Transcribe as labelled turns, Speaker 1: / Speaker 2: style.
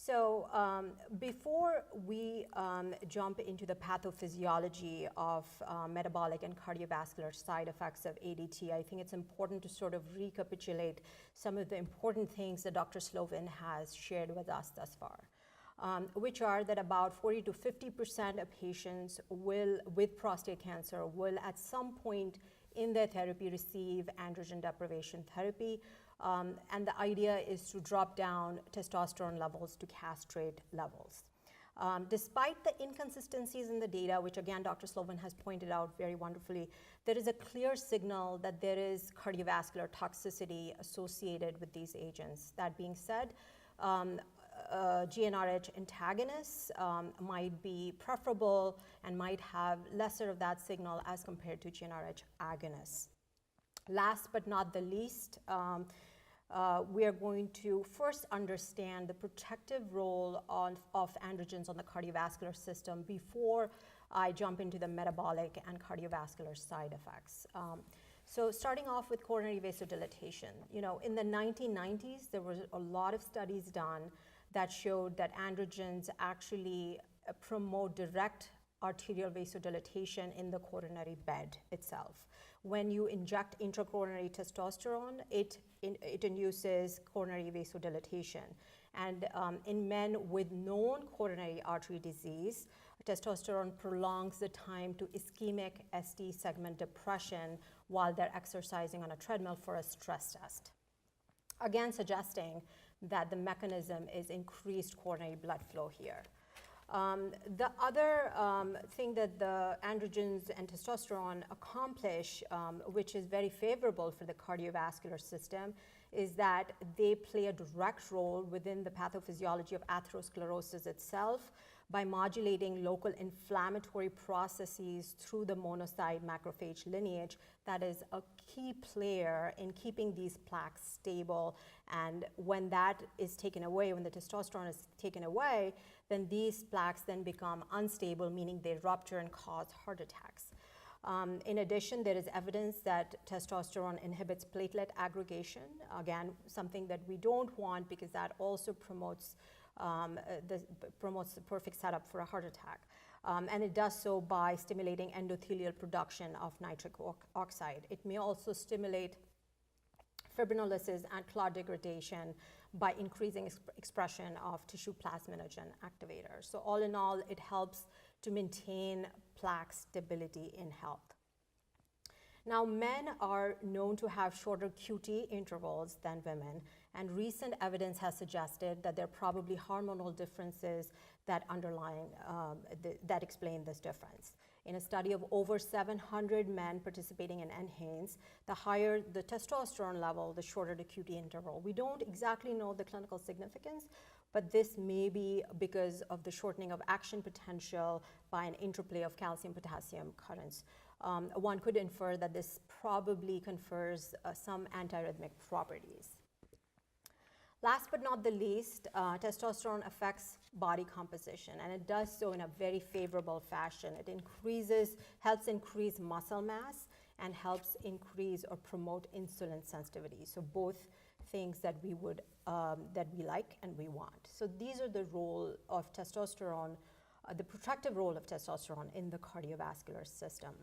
Speaker 1: So before we jump into the pathophysiology of metabolic and cardiovascular side effects of ADT, I think it's important to sort of recapitulate some of the important things that Dr. Slovin has shared with us thus far, which are that about 40 to 50% of patients with prostate cancer will at some point in their therapy receive androgen deprivation therapy. And the idea is to drop down testosterone levels to castrate levels. Despite the inconsistencies in the data, which again Dr. Slovin has pointed out very wonderfully, there is a clear signal that there is cardiovascular toxicity associated with these agents. That being said, GnRH antagonists might be preferable and might have lesser of that signal as compared to GnRH agonists. Last but not the least, we are going to first understand the protective role of androgens on the cardiovascular system before I jump into the metabolic and cardiovascular side effects. So starting off with coronary vasodilatation, in the 1990s, there were a lot of studies done that showed that androgens actually promote direct arterial vasodilatation in the coronary bed itself. When you inject intracoronary testosterone, it induces coronary vasodilatation. And in men with known coronary artery disease, testosterone prolongs the time to ischemic ST segment depression while they're exercising on a treadmill for a stress test. Again, suggesting that the mechanism is increased coronary blood flow here. The other thing that the androgens and testosterone accomplish, which is very favorable for the cardiovascular system, is that they play a direct role within the pathophysiology of atherosclerosis itself by modulating local inflammatory processes through the monocyte macrophage lineage. That is a key player in keeping these plaques stable. And when that is taken away, when the testosterone is taken away, then these plaques then become unstable, meaning they rupture and cause heart attacks. In addition, there is evidence that testosterone inhibits platelet aggregation, again, something that we don't want because that also promotes the perfect setup for a heart attack. And it does so by stimulating endothelial production of nitric oxide. It may also stimulate fibrinolysis and clot degradation by increasing expression of tissue plasminogen activators. So all in all, it helps to maintain plaque stability in health. Now, men are known to have shorter QT intervals than women, and recent evidence has suggested that there are probably hormonal differences that that explain this difference. In a study of over 700 men participating in NHANES, the higher the testosterone level, the shorter the QT interval. We don't exactly know the clinical significance, but this may be because of the shortening of action potential by an interplay of calcium-potassium currents. One could infer that this probably confers some antiarrhythmic properties. Last but not the least, testosterone affects body composition, and it does so in a very favorable fashion. It helps increase muscle mass and helps increase or promote insulin sensitivity. So both things that we like and we want. So these are the role of testosterone, the protective role of testosterone in the cardiovascular system.